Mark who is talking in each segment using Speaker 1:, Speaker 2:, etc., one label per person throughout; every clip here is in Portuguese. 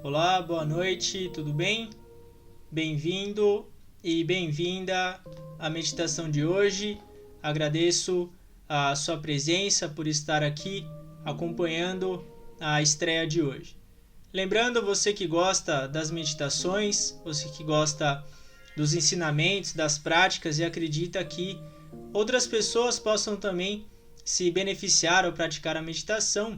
Speaker 1: Olá, boa noite, tudo bem? Bem-vindo e bem-vinda à meditação de hoje. Agradeço a sua presença por estar aqui acompanhando a estreia de hoje. Lembrando, você que gosta das meditações, você que gosta dos ensinamentos, das práticas e acredita que outras pessoas possam também se beneficiar ou praticar a meditação,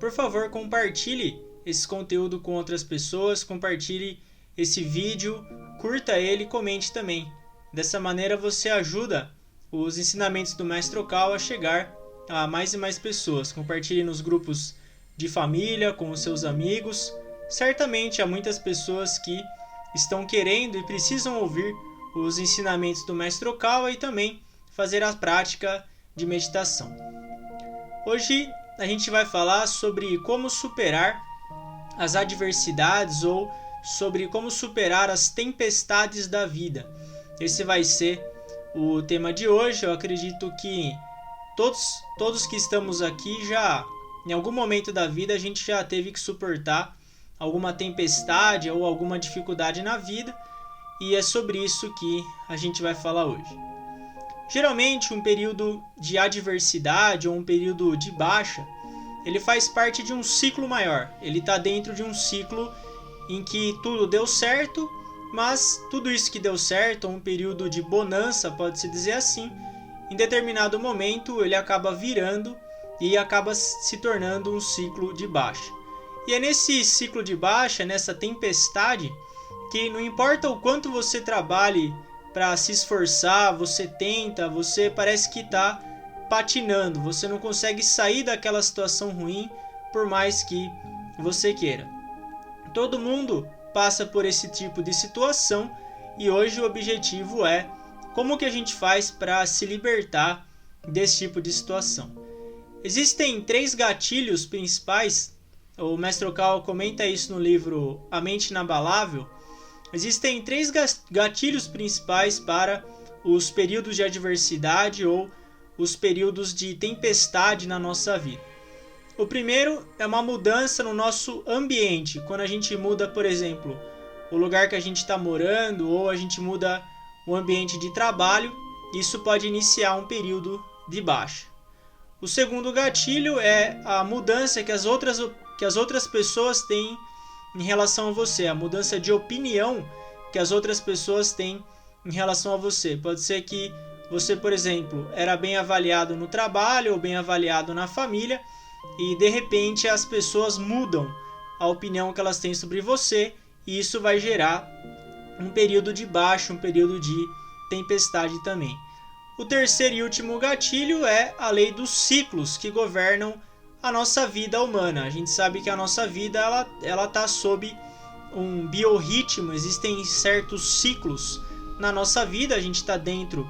Speaker 1: por favor, compartilhe esse conteúdo com outras pessoas, compartilhe esse vídeo, curta ele e comente também. Dessa maneira você ajuda os ensinamentos do Mestre Okal a chegar a mais e mais pessoas. Compartilhe nos grupos de família, com os seus amigos. Certamente há muitas pessoas que estão querendo e precisam ouvir os ensinamentos do Mestre Okal e também fazer a prática de meditação. Hoje a gente vai falar sobre como superar as adversidades ou sobre como superar as tempestades da vida. Esse vai ser o tema de hoje. Eu acredito que todos que estamos aqui já, em algum momento da vida, a gente já teve que suportar alguma tempestade ou alguma dificuldade na vida, e é sobre isso que a gente vai falar hoje. Geralmente, um período de adversidade ou um período de baixa, ele faz parte de um ciclo maior. Ele está dentro de um ciclo em que tudo deu certo, mas tudo isso que deu certo, um período de bonança, pode-se dizer assim, em determinado momento ele acaba virando e acaba se tornando um ciclo de baixa. E é nesse ciclo de baixa, nessa tempestade, que não importa o quanto você trabalhe para se esforçar, você tenta, você parece que está patinando, você não consegue sair daquela situação ruim por mais que você queira. Todo mundo passa por esse tipo de situação e hoje o objetivo é como que a gente faz para se libertar desse tipo de situação. Existem 3 gatilhos principais, o Mestre Okal comenta isso no livro A Mente Inabalável. Existem 3 gatilhos principais para os períodos de adversidade ou os períodos de tempestade na nossa vida. O primeiro é uma mudança no nosso ambiente. Quando a gente muda, por exemplo, o lugar que a gente está morando ou a gente muda o ambiente de trabalho, isso pode iniciar um período de baixa. O segundo gatilho é a mudança que as outras pessoas têm em relação a você, a mudança de opinião que as outras pessoas têm em relação a você. Pode ser que você, por exemplo, era bem avaliado no trabalho ou bem avaliado na família e de repente as pessoas mudam a opinião que elas têm sobre você e isso vai gerar um período de baixa, um período de tempestade também. O terceiro e último gatilho é a lei dos ciclos que governam a nossa vida humana. A gente sabe que a nossa vida ela está sob um biorritmo, existem certos ciclos na nossa vida, a gente está dentro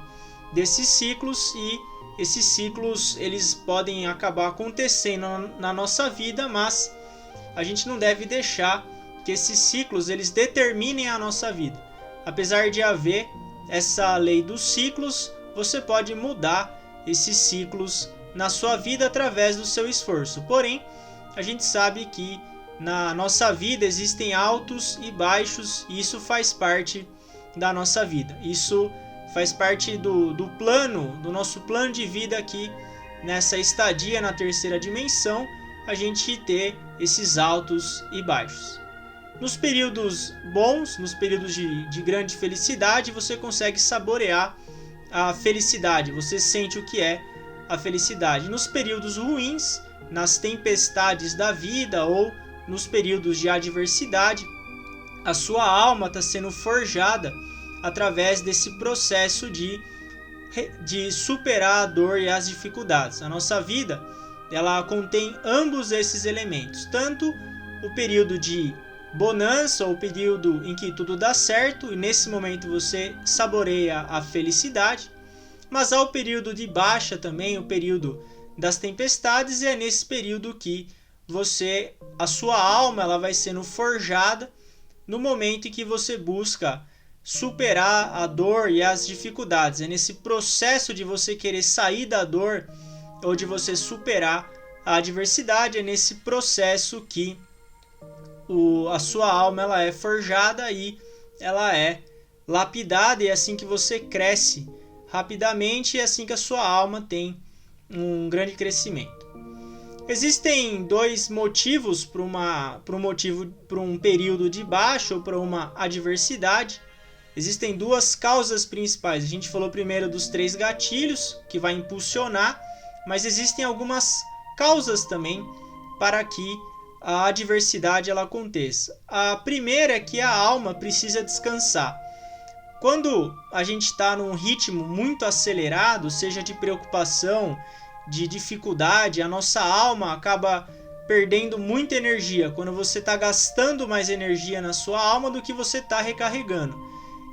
Speaker 1: desses ciclos e esses ciclos eles podem acabar acontecendo na nossa vida, mas a gente não deve deixar que esses ciclos eles determinem a nossa vida. Apesar de haver essa lei dos ciclos, você pode mudar esses ciclos na sua vida através do seu esforço. Porém, a gente sabe que na nossa vida existem altos e baixos e isso faz parte da nossa vida. Isso faz parte do nosso plano de vida aqui nessa estadia na terceira dimensão, a gente ter esses altos e baixos. Nos períodos bons, nos períodos de grande felicidade, você consegue saborear a felicidade, você sente o que é a felicidade. Nos períodos ruins, nas tempestades da vida ou nos períodos de adversidade, a sua alma está sendo forjada através desse processo de superar a dor e as dificuldades. A nossa vida ela contém ambos esses elementos, tanto o período de bonança, ou o período em que tudo dá certo, e nesse momento você saboreia a felicidade, mas há o período de baixa também, o período das tempestades, e é nesse período que a sua alma ela vai sendo forjada no momento em que você busca superar a dor e as dificuldades. É nesse processo de você querer sair da dor ou de você superar a adversidade, é nesse processo que a sua alma ela é forjada e ela é lapidada, e é assim que você cresce rapidamente, e é assim que a sua alma tem um grande crescimento. Existem dois motivos para um período de baixa ou para uma adversidade. Existem duas causas principais. A gente falou primeiro dos 3 gatilhos que vai impulsionar, mas existem algumas causas também para que a adversidade ela aconteça. A primeira é que a alma precisa descansar. Quando a gente está num ritmo muito acelerado, seja de preocupação, de dificuldade, a nossa alma acaba perdendo muita energia quando você está gastando mais energia na sua alma do que você está recarregando.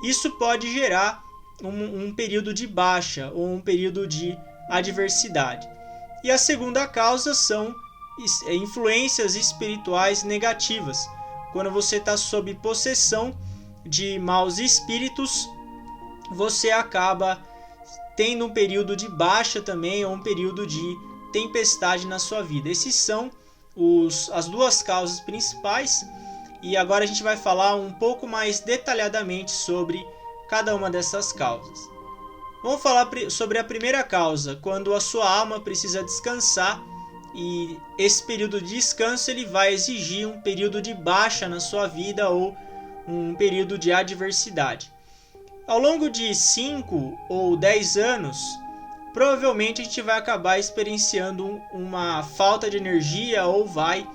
Speaker 1: Isso pode gerar um período de baixa ou um período de adversidade. E a segunda causa são influências espirituais negativas. Quando você está sob possessão de maus espíritos, você acaba tendo um período de baixa também, ou um período de tempestade na sua vida. Esses são as duas causas principais, e agora a gente vai falar um pouco mais detalhadamente sobre cada uma dessas causas. Vamos falar sobre a primeira causa, quando a sua alma precisa descansar, e esse período de descanso ele vai exigir um período de baixa na sua vida ou um período de adversidade. Ao longo de 5 ou 10 anos, provavelmente a gente vai acabar experienciando uma falta de energia ou vai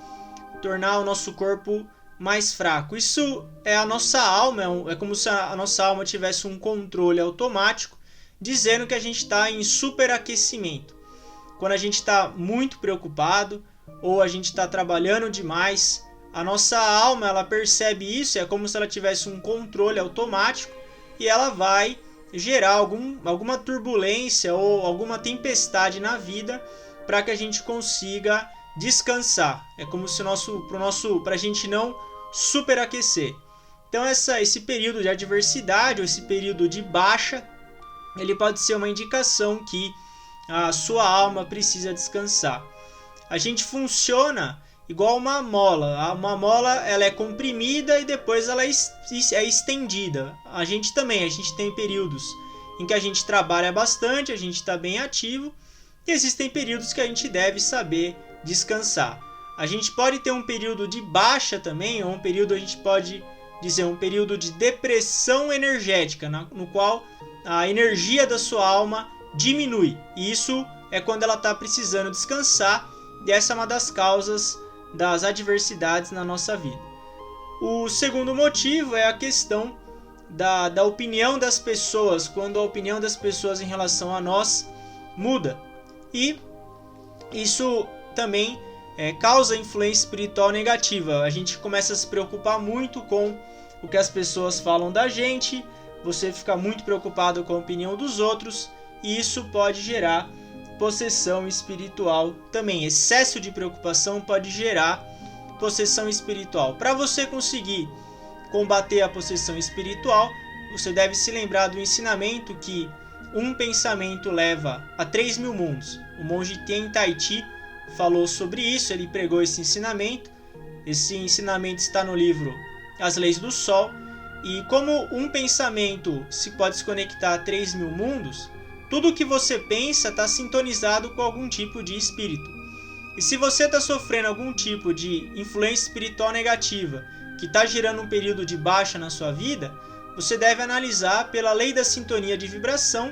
Speaker 1: tornar o nosso corpo mais fraco. Isso é a nossa alma, é como se a nossa alma tivesse um controle automático dizendo que a gente está em superaquecimento. Quando a gente está muito preocupado ou a gente está trabalhando demais, a nossa alma ela percebe isso, é como se ela tivesse um controle automático e ela vai gerar alguma turbulência ou alguma tempestade na vida para que a gente consiga descansar. É como se para a gente não superaquecer. Então esse período de adversidade ou esse período de baixa, ele pode ser uma indicação que a sua alma precisa descansar. A gente funciona igual uma mola. Uma mola ela é comprimida e depois ela é estendida. A gente tem períodos em que a gente trabalha bastante, a gente está bem ativo, e existem períodos que a gente deve saber descansar. A gente pode ter um período de baixa também, ou a gente pode dizer um período de depressão energética, no qual a energia da sua alma diminui. E isso é quando ela está precisando descansar, e essa é uma das causas das adversidades na nossa vida. O segundo motivo é a questão da opinião das pessoas, quando a opinião das pessoas em relação a nós muda. E isso também causa influência espiritual negativa. A gente começa a se preocupar muito com o que as pessoas falam da gente, você fica muito preocupado com a opinião dos outros, e isso pode gerar possessão espiritual também. Excesso de preocupação pode gerar possessão espiritual. Para você conseguir combater a possessão espiritual, você deve se lembrar do ensinamento que um pensamento leva a 3.000 mundos. O monge Tien Tai Chi falou sobre isso, ele pregou esse ensinamento. Esse ensinamento está no livro As Leis do Sol. E como um pensamento se pode se conectar a 3.000 mundos, tudo que você pensa está sintonizado com algum tipo de espírito. E se você está sofrendo algum tipo de influência espiritual negativa que está gerando um período de baixa na sua vida, você deve analisar pela lei da sintonia de vibração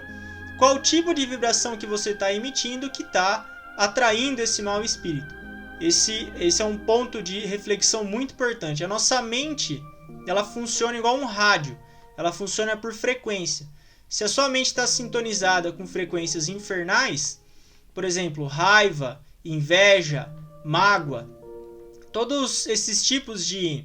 Speaker 1: qual tipo de vibração que você está emitindo que está atraindo esse mau espírito. Esse é um ponto de reflexão muito importante. A nossa mente ela funciona igual um rádio, ela funciona por frequência. Se a sua mente está sintonizada com frequências infernais, por exemplo, raiva, inveja, mágoa, todos esses tipos de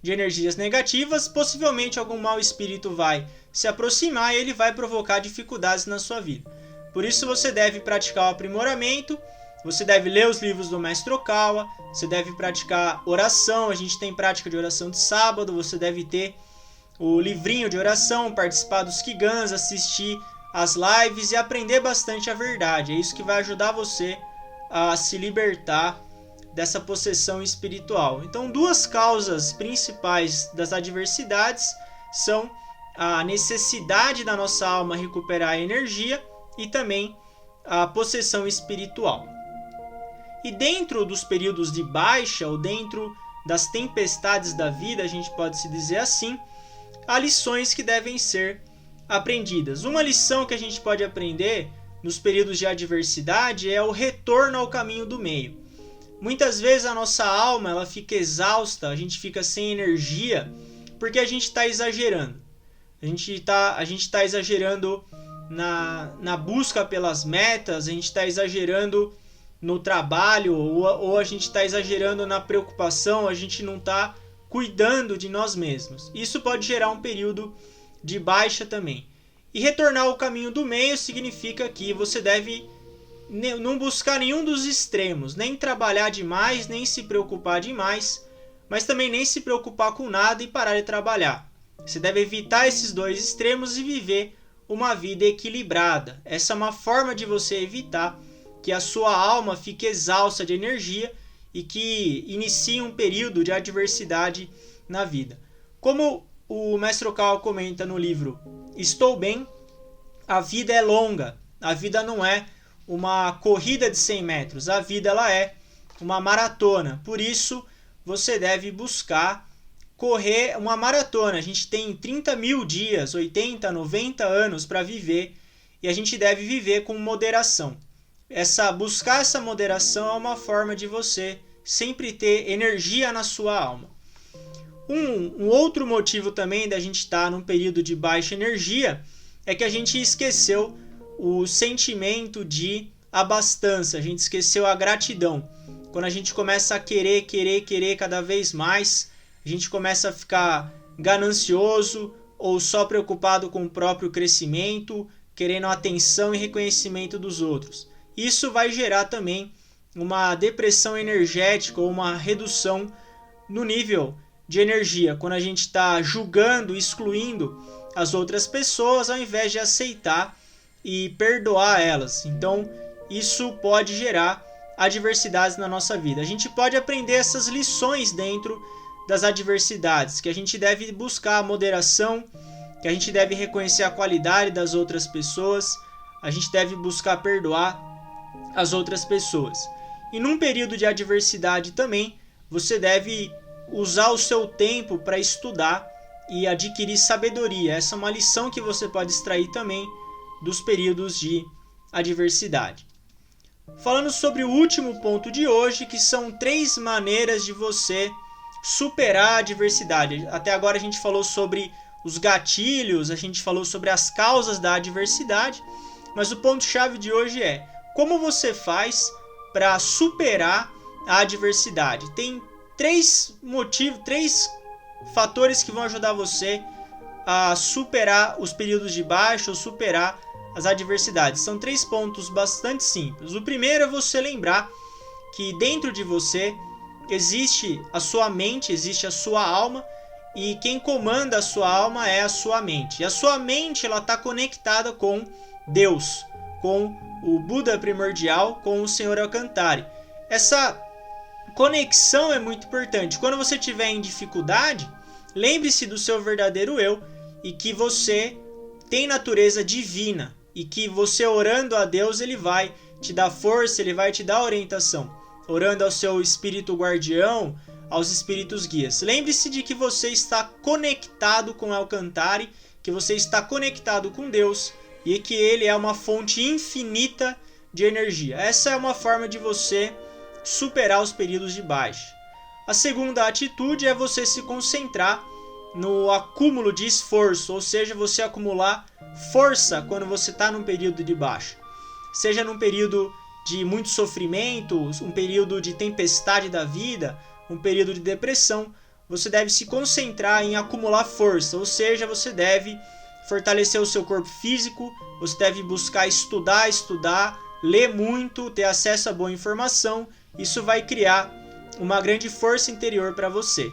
Speaker 1: energias negativas, possivelmente algum mau espírito vai se aproximar e ele vai provocar dificuldades na sua vida. Por isso você deve praticar o aprimoramento, você deve ler os livros do Mestre Okawa, você deve praticar oração, a gente tem prática de oração de sábado, você deve ter o livrinho de oração, participar dos Kigans, assistir as lives e aprender bastante a verdade. É isso que vai ajudar você a se libertar dessa possessão espiritual. Então, duas causas principais das adversidades são a necessidade da nossa alma recuperar a energia e também a possessão espiritual. E dentro dos períodos de baixa, ou dentro das tempestades da vida, a gente pode se dizer assim, há lições que devem ser aprendidas. Uma lição que a gente pode aprender nos períodos de adversidade é o retorno ao caminho do meio. Muitas vezes a nossa alma ela fica exausta, a gente fica sem energia, porque a gente está exagerando. A gente está exagerando na busca pelas metas, a gente está exagerando no trabalho, ou a gente está exagerando na preocupação, a gente não está cuidando de nós mesmos. Isso pode gerar um período de baixa também. E retornar ao caminho do meio significa que você deve não buscar nenhum dos extremos, nem trabalhar demais, nem se preocupar demais, mas também nem se preocupar com nada e parar de trabalhar. Você deve evitar esses dois extremos e viver uma vida equilibrada. Essa é uma forma de você evitar que a sua alma fique exausta de energia e que inicie um período de adversidade na vida. Como o Mestre Okawa comenta no livro Estou Bem, a vida é longa, a vida não é uma corrida de 100 metros, a vida ela é uma maratona, por isso você deve buscar correr uma maratona. A gente tem 30 mil dias, 80, 90 anos para viver e a gente deve viver com moderação. Buscar essa moderação é uma forma de você sempre ter energia na sua alma. Um outro motivo também da gente estar num período de baixa energia é que a gente esqueceu o sentimento de abastança, a gente esqueceu a gratidão. Quando a gente começa a querer cada vez mais, a gente começa a ficar ganancioso ou só preocupado com o próprio crescimento, querendo atenção e reconhecimento dos outros. Isso vai gerar também uma depressão energética ou uma redução no nível de energia, quando a gente está julgando, excluindo as outras pessoas ao invés de aceitar e perdoar elas. Então, isso pode gerar adversidades na nossa vida. A gente pode aprender essas lições dentro das adversidades, que a gente deve buscar a moderação, que a gente deve reconhecer a qualidade das outras pessoas, a gente deve buscar perdoar as outras pessoas. E num período de adversidade também, você deve usar o seu tempo para estudar e adquirir sabedoria. Essa é uma lição que você pode extrair também dos períodos de adversidade. Falando sobre o último ponto de hoje, que são 3 maneiras de você superar a adversidade. Até agora a gente falou sobre os gatilhos, a gente falou sobre as causas da adversidade, mas o ponto-chave de hoje é como você faz para superar a adversidade. Tem 3 fatores que vão ajudar você a superar os períodos de baixa ou superar as adversidades. São 3 pontos bastante simples. O primeiro é você lembrar que dentro de você existe a sua mente, existe a sua alma, e quem comanda a sua alma é a sua mente. E a sua mente está conectada com Deus, com o Buda primordial, com o Senhor Alcantara. Essa conexão é muito importante. Quando você estiver em dificuldade, lembre-se do seu verdadeiro eu e que você tem natureza divina e que você orando a Deus, ele vai te dar força, ele vai te dar orientação. Orando ao seu espírito guardião, aos espíritos guias. Lembre-se de que você está conectado com Alcantara, que você está conectado com Deus e que ele é uma fonte infinita de energia. Essa é uma forma de você superar os períodos de baixa. A segunda atitude é você se concentrar no acúmulo de esforço, ou seja, você acumular força quando você está num período de baixa. Seja num período de muito sofrimento, um período de tempestade da vida, um período de depressão, você deve se concentrar em acumular força, ou seja, você deve fortalecer o seu corpo físico, você deve buscar estudar, ler muito, ter acesso a boa informação. Isso vai criar uma grande força interior para você.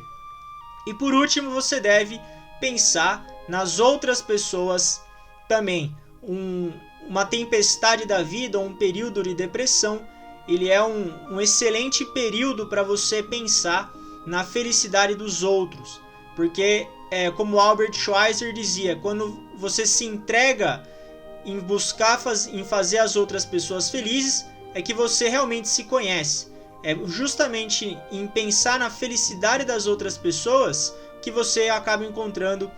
Speaker 1: E por último, você deve pensar nas outras pessoas também. Uma tempestade da vida, um período de depressão, ele é um excelente período para você pensar na felicidade dos outros. Porque, como Albert Schweitzer dizia, quando você se entrega em buscar em fazer as outras pessoas felizes, é que você realmente se conhece. É justamente em pensar na felicidade das outras pessoas que você acaba encontrando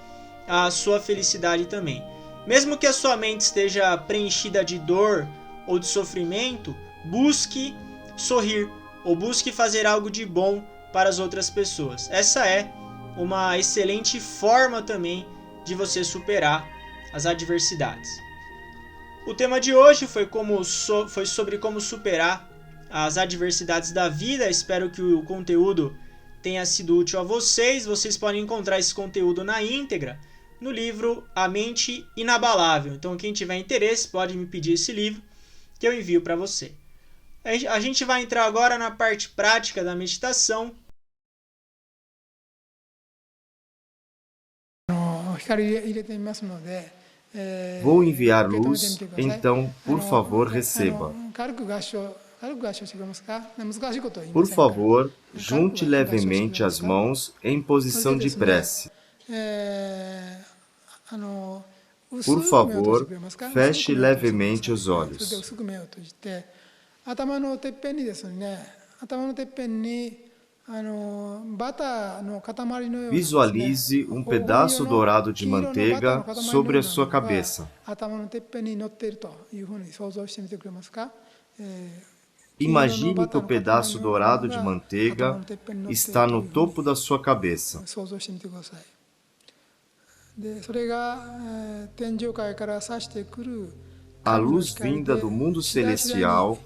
Speaker 1: a sua felicidade também. Mesmo que a sua mente esteja preenchida de dor ou de sofrimento, busque sorrir ou busque fazer algo de bom para as outras pessoas. Essa é uma excelente forma também de você superar as adversidades. O tema de hoje foi sobre como superar as adversidades da vida. Espero que o conteúdo tenha sido útil a vocês. Vocês podem encontrar esse conteúdo na íntegra no livro A Mente Inabalável. Então, quem tiver interesse pode me pedir esse livro que eu envio para você. A gente vai entrar agora na parte prática da meditação.
Speaker 2: Vou enviar luz, então, por favor, receba. Por favor, junte levemente as mãos em posição de prece. Por favor, feche levemente os olhos. Visualize um pedaço dourado de manteiga sobre a sua cabeça. Imagine que o pedaço dourado de manteiga está no topo da sua cabeça. A luz vinda do mundo celestial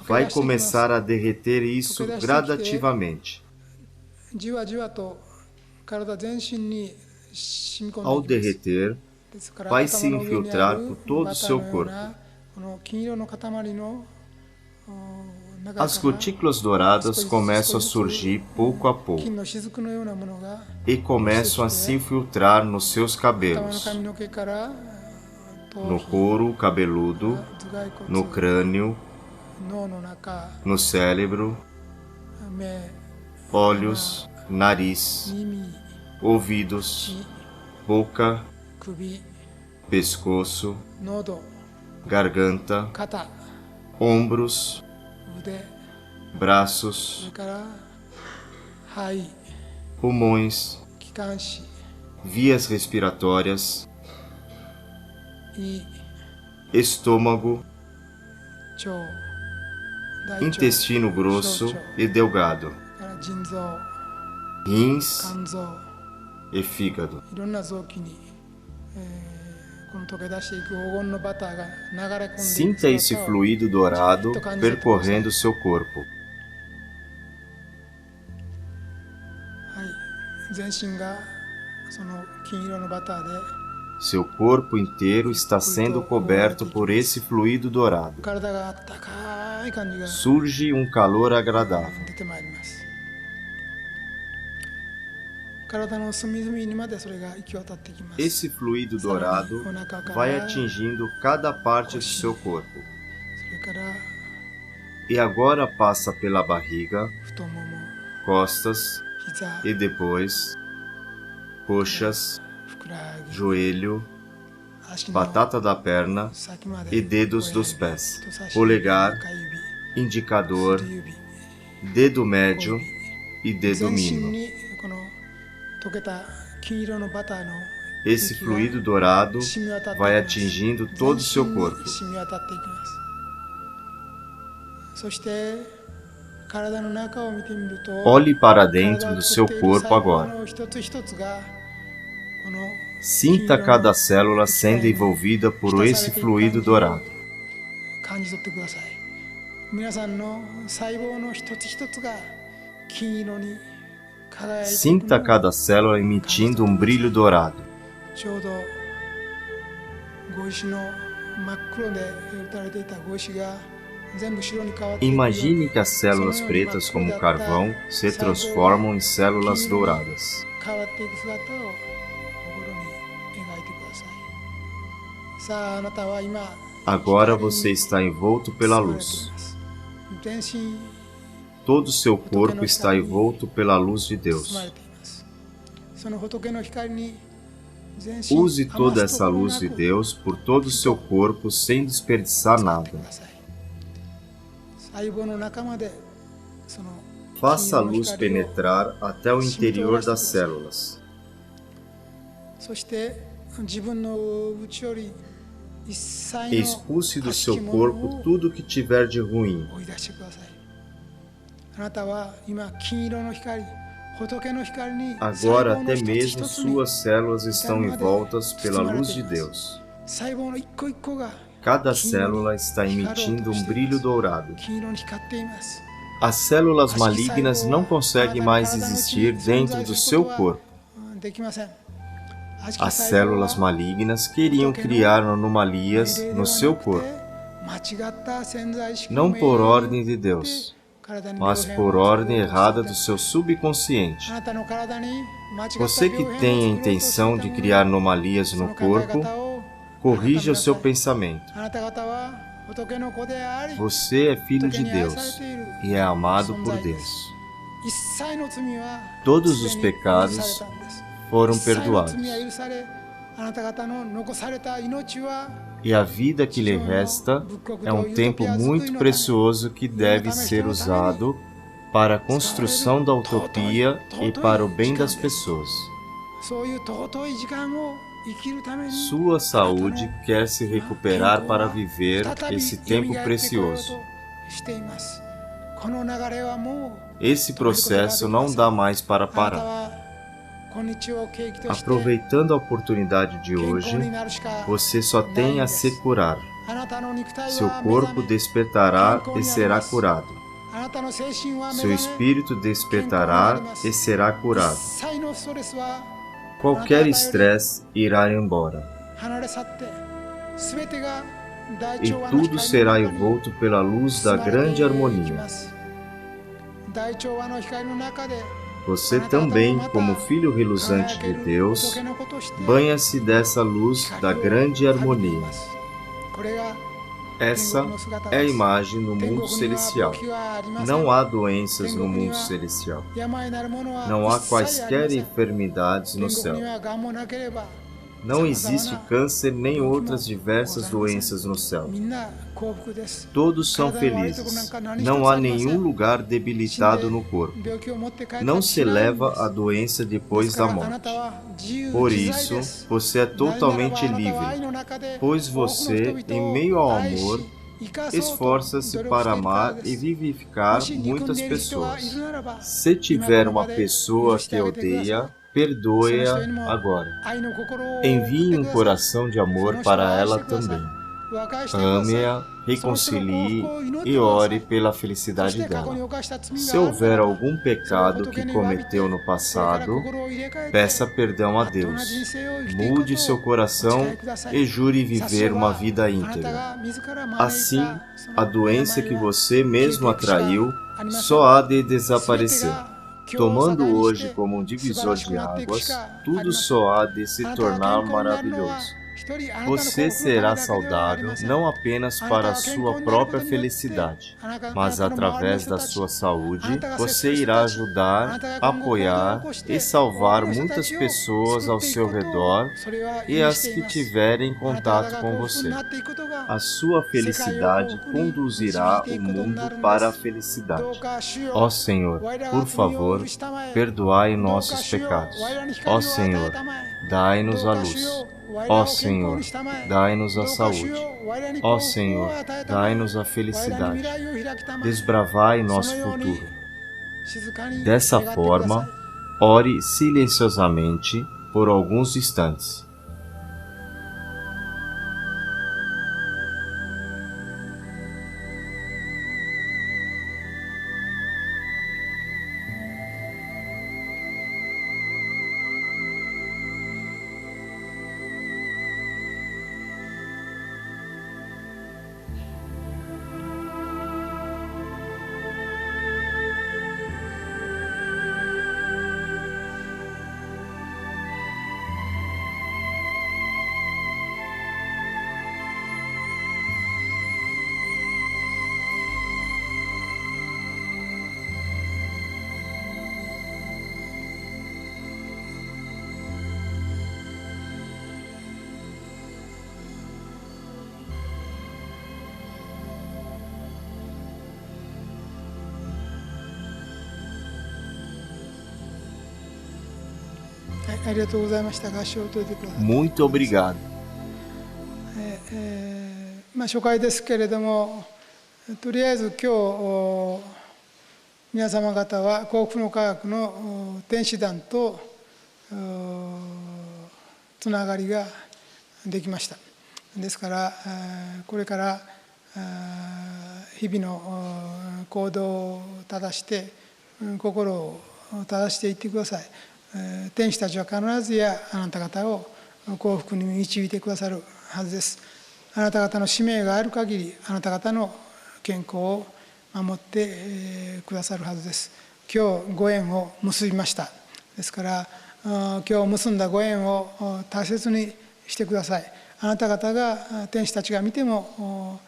Speaker 2: vai começar a derreter isso gradativamente. Ao derreter, vai se infiltrar por todo o seu corpo. As gotículas douradas começam a surgir pouco a pouco e começam a se infiltrar nos seus cabelos, no couro cabeludo, no crânio, no cérebro, olhos, nariz, ouvidos, boca, pescoço, garganta, ombros, braços, pulmões, vias respiratórias, estômago, intestino grosso e delgado, rins e fígado. Sinta esse fluido dourado percorrendo seu corpo. Seu corpo inteiro está sendo coberto por esse fluido dourado. Surge um calor agradável. Esse fluido dourado vai atingindo cada parte do seu corpo. E agora passa pela barriga, costas e depois coxas, joelho, batata da perna e dedos dos pés, polegar, indicador, dedo médio e dedo mínimo. Esse fluido dourado vai atingindo todo o seu corpo. Olhe para dentro do seu corpo agora. Sinta cada célula sendo envolvida por esse fluido dourado. Sinta cada célula emitindo um brilho dourado. Imagine que as células pretas como carvão se transformam em células douradas. Agora você está envolto pela luz. Todo o seu corpo está envolto pela luz de Deus. Use toda essa luz de Deus por todo o seu corpo sem desperdiçar nada. Faça a luz penetrar até o interior das células. Expulse do seu corpo tudo que tiver de ruim. Agora até mesmo suas células estão envoltas pela luz de Deus. Cada célula está emitindo um brilho dourado. As células malignas não conseguem mais existir dentro do seu corpo. As células malignas queriam criar anomalias no seu corpo, não por ordem de Deus, mas por ordem errada do seu subconsciente. Você que tem a intenção de criar anomalias no corpo, corrija o seu pensamento. Você é filho de Deus e é amado por Deus. Todos os pecados foram perdoados. E a vida que lhe resta é um tempo muito precioso que deve ser usado para a construção da utopia e para o bem das pessoas. Sua saúde quer se recuperar para viver esse tempo precioso. Esse processo não dá mais para parar. Aproveitando a oportunidade de hoje, você só tem a se curar. Seu corpo despertará e será curado. Seu espírito despertará e será curado. Qualquer estresse irá embora. E tudo será envolto pela luz da grande harmonia. Você também, como filho reluzente de Deus, banha-se dessa luz da grande harmonia. Essa é a imagem no mundo celestial. Não há doenças no mundo celestial. Não há quaisquer enfermidades no céu. Não existe câncer nem outras diversas doenças no céu. Todos são felizes. Não há nenhum lugar debilitado no corpo. Não se leva a doença depois da morte. Por isso, você é totalmente livre, pois você, em meio ao amor, esforça-se para amar e vivificar muitas pessoas. Se tiver uma pessoa que odeia, perdoe-a agora. Envie um coração de amor para ela também. Ame-a, reconcilie e ore pela felicidade dela. Se houver algum pecado que cometeu no passado, peça perdão a Deus. Mude seu coração e jure viver uma vida íntegra. Assim, a doença que você mesmo atraiu só há de desaparecer. Tomando hoje como um divisor de águas, tudo só há de se tornar maravilhoso. Você será saudável não apenas para a sua própria felicidade, mas através da sua saúde, você irá ajudar, apoiar e salvar muitas pessoas ao seu redor e as que tiverem contato com você. A sua felicidade conduzirá o mundo para a felicidade. Ó Senhor, por favor, perdoai nossos pecados. Ó Senhor, dai-nos a luz. Ó Senhor, dai-nos a saúde. Ó Senhor, dai-nos a felicidade. Desbravai nosso futuro. Dessa forma, ore silenciosamente por alguns instantes. Muito obrigado.
Speaker 3: 初回ですけれども、とりあえず今日皆様方は幸福の科学の天使団とつながりができました。ですからこれから日々の行動を正して心を正していってください。天使たちは必ずやあなた方を幸福に導いてくださるはずです。あなた方の使命がある限り、あなた方の健康を守ってくださるはずです。今日ご縁を結びました。ですから今日結んだご縁を大切にしてください。あなた方が天使たちが見ても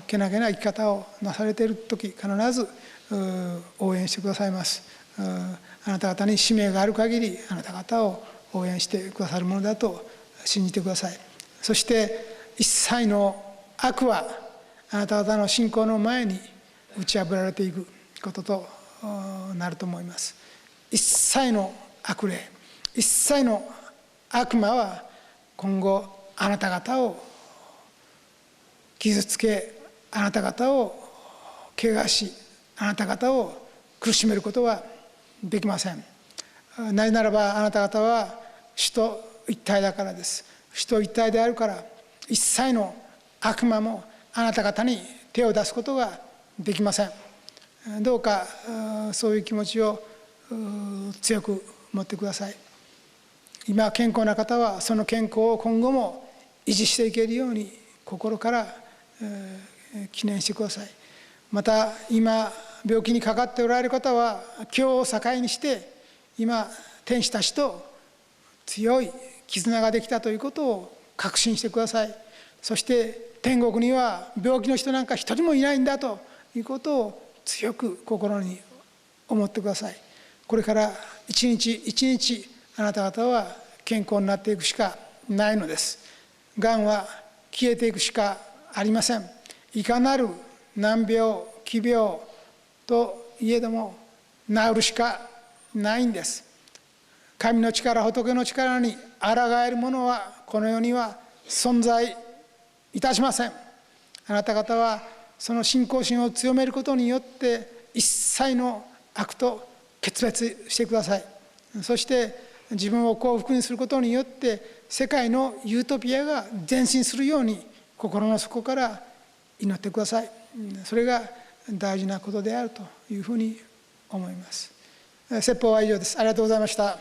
Speaker 3: けなげな生き方をなされている時、必ず応援してくださいます。あなた方に使命がある限り、あなた方を応援してくださるものだと信じてください。そして一切の悪はあなた方の信仰の前に打ち破られていくこととなると思います。一切の悪霊、一切の悪魔は今後あなた方を傷つけ、あなた方を怪我し、あなた方を苦しめることはできません。なぜならばあなた方は主と一体だからです。主と一体であるから一切の悪魔もあなた方に手を出すことができません。どうかそういう気持ちを強く持ってください。今健康な方はその健康を今後も維持していけるように心から記念してください。また今病気にかかっておられる方は今日を境にして今天使たちと強い絆ができたということを確信してください。そして天国には病気の人なんか一人もいないんだということを強く心に思ってください。これから一日一日あなた方は健康になっていくしかないのです。がんは消えていくしかありません。いかなる難病奇病といえども治るしかないんです。神の力、仏の力に抗えるものはこの世には存在いたしません。あなた方はその信仰心を強めることによって一切の悪と決別してください。そして自分を幸福にすることによって世界のユートピアが前進するように心の底から祈ってください。それが大事なことであるというふうに思います。説法は以上です。ありがとうございました。